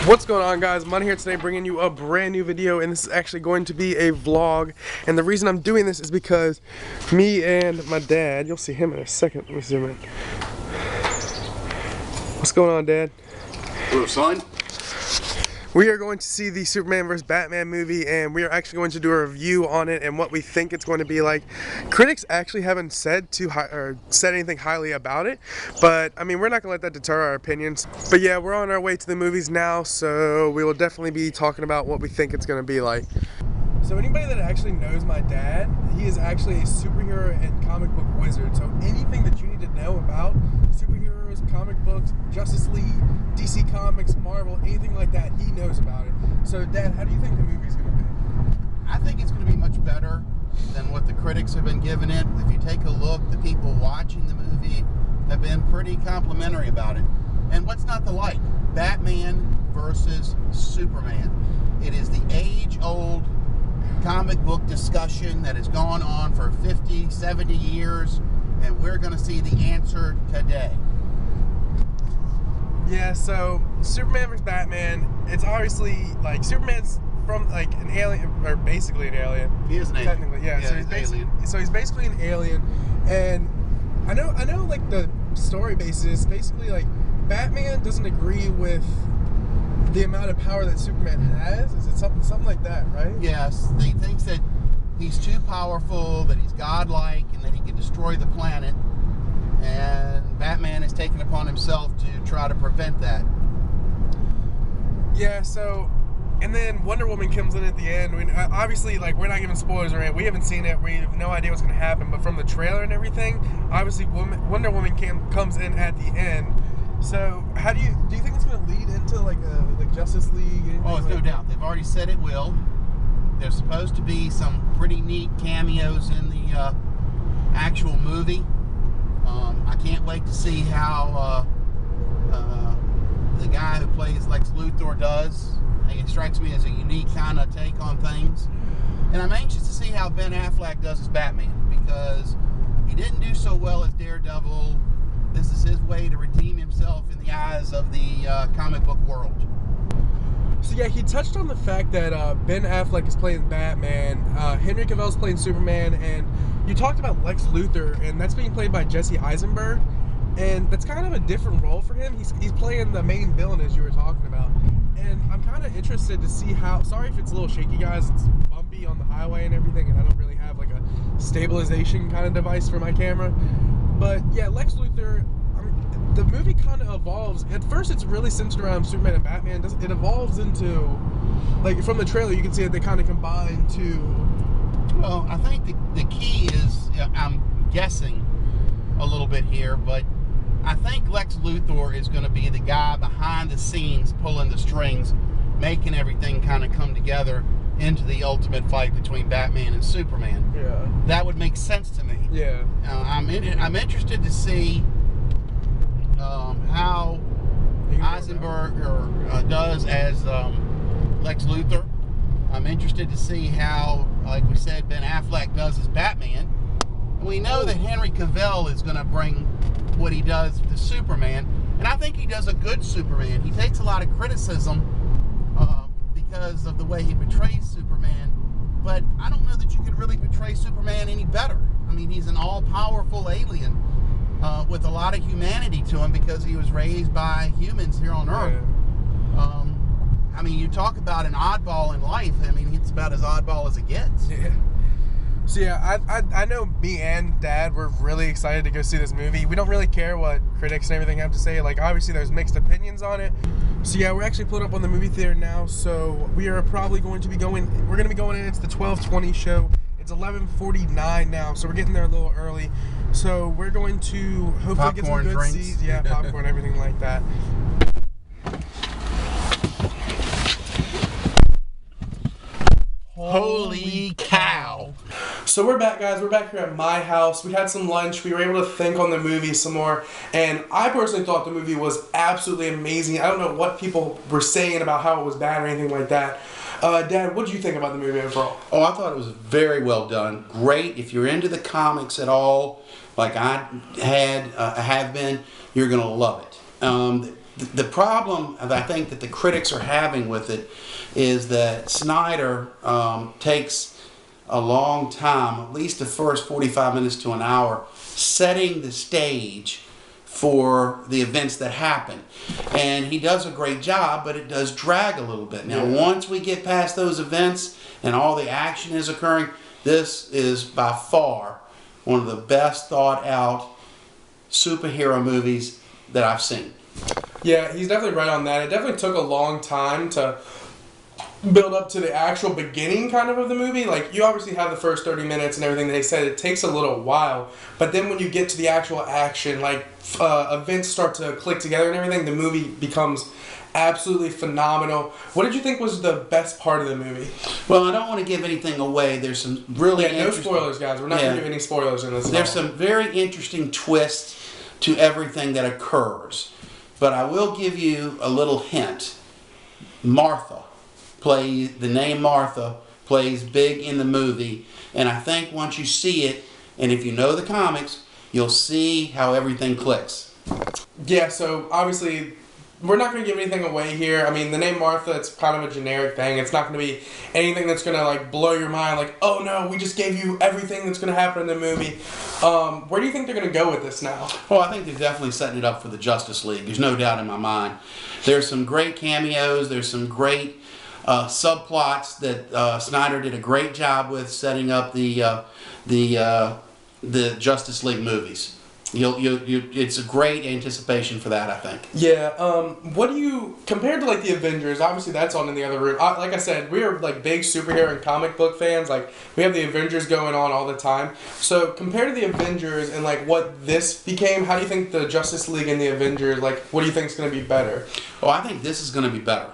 What's going on, guys? Money here today bringing you a brand new video, and this is actually going to be a vlog. And the reason I'm doing this is because me and my dad, you'll see him in a second. Let me zoom in. What's going on, Dad? Hello, son. We are going to see the Superman vs. Batman movie, and we are actually going to do a review on it and what we think it's going to be like. Critics actually haven't said anything highly about it, but I mean, we're not going to let that deter our opinions. But yeah, we're on our way to the movies now, so we will definitely be talking about what we think it's going to be like. So anybody that actually knows my dad, he is actually a superhero and comic book wizard. So anything that you need to know about superheroes, comic books, Justice League, DC Comics, Marvel, anything like that, he knows about it. So Dad, how do you think the movie's going to be? I think it's going to be much better than what the critics have been giving it. If you take a look, the people watching the movie have been pretty complimentary about it. And what's not to like? Batman versus Superman. It is the age-old comic book discussion that has gone on for 50, 70 years, and we're going to see the answer today. Yeah, so Superman vs. Batman, it's obviously like Superman's from like an alien, or basically an alien. He is an alien. Technically, yeah. So he's basically an alien, and I know like the story basis, basically like Batman doesn't agree with the amount of power that Superman has. Is it something like that, right? Yes, he thinks that he's too powerful, that he's godlike, and that he can destroy the planet. And Batman is taking upon himself to try to prevent that. Yeah, so, and then Wonder Woman comes in at the end. I mean, obviously, like, we're not giving spoilers or anything. We haven't seen it. We have no idea what's going to happen. But from the trailer and everything, obviously, Wonder Woman comes in at the end. So, how do you think it's going to lead into like Justice League? Oh, there's no doubt. They've already said it will. There's supposed to be some pretty neat cameos in the actual movie. I can't wait to see how the guy who plays Lex Luthor does. It strikes me as a unique kind of take on things. And I'm anxious to see how Ben Affleck does as Batman, because he didn't do so well as Daredevil. This is his way to redeem himself in the eyes of the comic book world. So yeah, he touched on the fact that Ben Affleck is playing Batman, Henry Cavill is playing Superman, and you talked about Lex Luthor, and that's being played by Jesse Eisenberg, and that's kind of a different role for him. He's playing the main villain, as you were talking about, and I'm kind of interested to see how. Sorry if it's a little shaky, guys. It's bumpy on the highway and everything, and I don't really have like a stabilization kind of device for my camera. But yeah, Lex Luthor. The movie kind of evolves. At first, it's really centered around Superman and Batman. It evolves into, like, from the trailer, you can see that they kind of combine to. Well, I think the key is, I'm guessing a little bit here, but I think Lex Luthor is going to be the guy behind the scenes pulling the strings, making everything kind of come together into the ultimate fight between Batman and Superman. Yeah. That would make sense to me. Yeah. I'm interested to see how Eisenberg does as Lex Luthor. I'm interested to see how, like we said, Ben Affleck does as Batman. We know that Henry Cavill is going to bring what he does to Superman, and I think he does a good Superman. He takes a lot of criticism because of the way he portrays Superman, but I don't know that you could really portray Superman any better. I mean, he's an all-powerful alien with a lot of humanity to him because he was raised by humans here on Earth. Yeah. I mean, you talk about an oddball in life. I mean, it's about as oddball as it gets. Yeah. So yeah, I know me and Dad were really excited to go see this movie. We don't really care what critics and everything have to say. Like, obviously there's mixed opinions on it. So yeah, we're actually pulling up on the movie theater now. So we are probably going to be going. We're going to be going in. It's the 12:20 show. It's 11:49 now, so we're getting there a little early. So we're going to hopefully Popcorn, get some good drinks. seats. Yeah, popcorn, everything like that. Holy cow! So we're back, guys. We're back here at my house. We had some lunch. We were able to think on the movie some more. And I personally thought the movie was absolutely amazing. I don't know what people were saying about how it was bad or anything like that. Dad, what did you think about the movie overall? Oh, I thought it was very well done. Great. If you're into the comics at all, like I have been, you're going to love it. the problem that I think that the critics are having with it is that Snyder takes a long time, at least the first 45 minutes to an hour, setting the stage for the events that happen. And he does a great job, but it does drag a little bit. Now, once we get past those events and all the action is occurring, this is by far one of the best thought out superhero movies that I've seen. Yeah, he's definitely right on that. It definitely took a long time to build up to the actual beginning kind of the movie. Like, you obviously have the first 30 minutes and everything. They said it takes a little while, but then when you get to the actual action, like events start to click together and everything, the movie becomes absolutely phenomenal. What did you think was the best part of the movie? Well, I don't want to give anything away. There's some really no spoilers, guys. We're not going to do any spoilers in this. There's some very interesting twists to everything that occurs, but I will give you a little hint. The name Martha plays big in the movie, and I think once you see it, and if you know the comics, you'll see how everything clicks. Yeah, so obviously we're not going to give anything away here. I mean, the name Martha, it's kind of a generic thing. It's not going to be anything that's going to like blow your mind, like, oh no, we just gave you everything that's going to happen in the movie. Where do you think they're going to go with this now? Well, I think they're definitely setting it up for the Justice League. There's no doubt in my mind. There's some great cameos. There's some great subplots that Snyder did a great job with setting up the Justice League movies. It's a great anticipation for that, I think. Yeah. What do you, compared to like the Avengers? Obviously, that's on in the other room. Like I said, we are like big superhero and comic book fans. Like, we have the Avengers going on all the time. So compared to the Avengers and like what this became, how do you think the Justice League and the Avengers, like, what do you think is going to be better? Well, I think this is going to be better.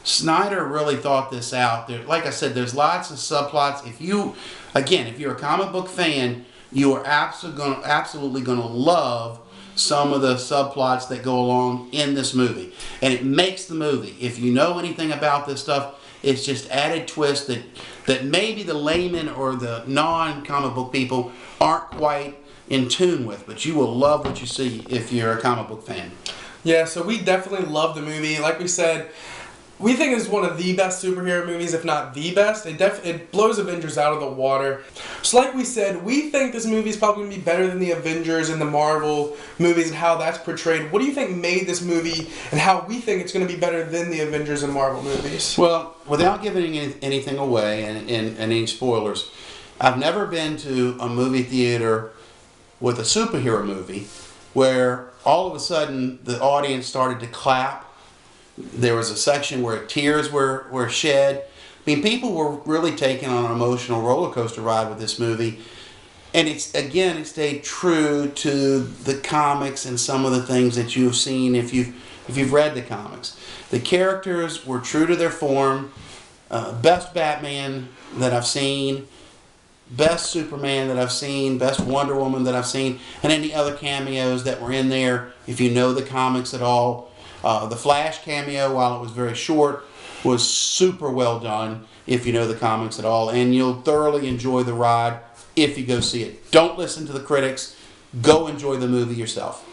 Snyder really thought this out. Like I said, there's lots of subplots. If you're a comic book fan, you are absolutely going to love some of the subplots that go along in this movie. And it makes the movie. If you know anything about this stuff, it's just added twist that maybe the layman or the non-comic book people aren't quite in tune with. But you will love what you see if you're a comic book fan. Yeah, so we definitely love the movie. Like we said, we think it's one of the best superhero movies, if not the best. It blows Avengers out of the water. So like we said, we think this movie is probably going to be better than the Avengers and the Marvel movies and how that's portrayed. What do you think made this movie and how we think it's going to be better than the Avengers and Marvel movies? Well, without giving anything away and any spoilers, I've never been to a movie theater with a superhero movie where all of a sudden the audience started to clap. There was a section where tears were shed. I mean, people were really taken on an emotional roller coaster ride with this movie. And it stayed true to the comics and some of the things that you've seen if you've read the comics. The characters were true to their form. Best Batman that I've seen. Best Superman that I've seen. Best Wonder Woman that I've seen. And any other cameos that were in there, if you know the comics at all. The Flash cameo, while it was very short, was super well done if you know the comics at all. And you'll thoroughly enjoy the ride if you go see it. Don't listen to the critics. Go enjoy the movie yourself.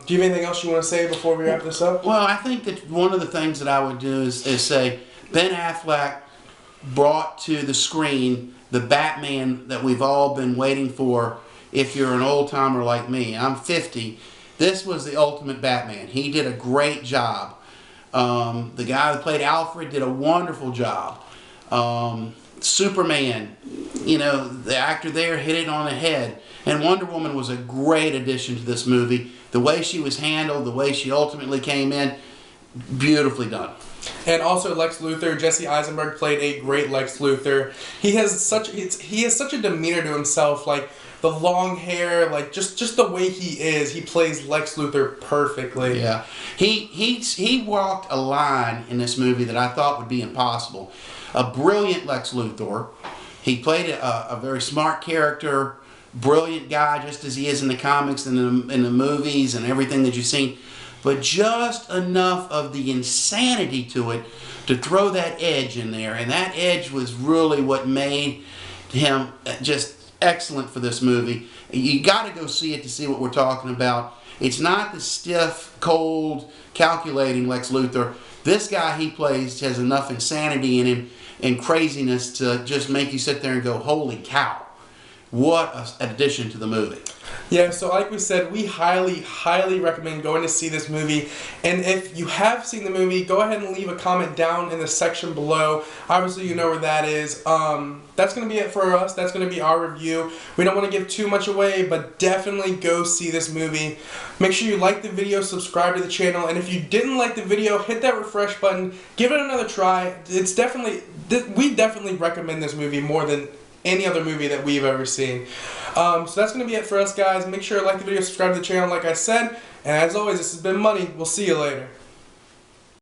Do you have anything else you want to say before we wrap this up? Well, I think that one of the things that I would do is say Ben Affleck brought to the screen the Batman that we've all been waiting for if you're an old-timer like me. I'm 50. This was the ultimate Batman. He did a great job. The guy that played Alfred did a wonderful job. Superman, the actor there hit it on the head. And Wonder Woman was a great addition to this movie. The way she was handled, the way she ultimately came in, beautifully done. And also Lex Luthor, Jesse Eisenberg played a great Lex Luthor. He has such a demeanor to himself, like the long hair, like just the way he is. He plays Lex Luthor perfectly. Yeah, he walked a line in this movie that I thought would be impossible. A brilliant Lex Luthor. He played a very smart character, brilliant guy, just as he is in the comics and in the movies and everything that you've seen. But just enough of the insanity to it to throw that edge in there. And that edge was really what made him just excellent for this movie. You got to go see it to see what we're talking about. It's not the stiff, cold, calculating Lex Luthor. This guy he plays has enough insanity in him and craziness to just make you sit there and go, holy cow. What an addition to the movie. Yeah, so like we said, we highly, highly recommend going to see this movie. And if you have seen the movie, go ahead and leave a comment down in the section below. Obviously, you know where that is. That's going to be it for us. That's going to be our review. We don't want to give too much away, but definitely go see this movie. Make sure you like the video, subscribe to the channel, and if you didn't like the video, hit that refresh button. Give it another try. It's definitely, we definitely recommend this movie more than any other movie that we've ever seen. So that's going to be it for us, guys. Make sure to like the video, subscribe to the channel like I said. And as always, this has been Money. We'll see you later.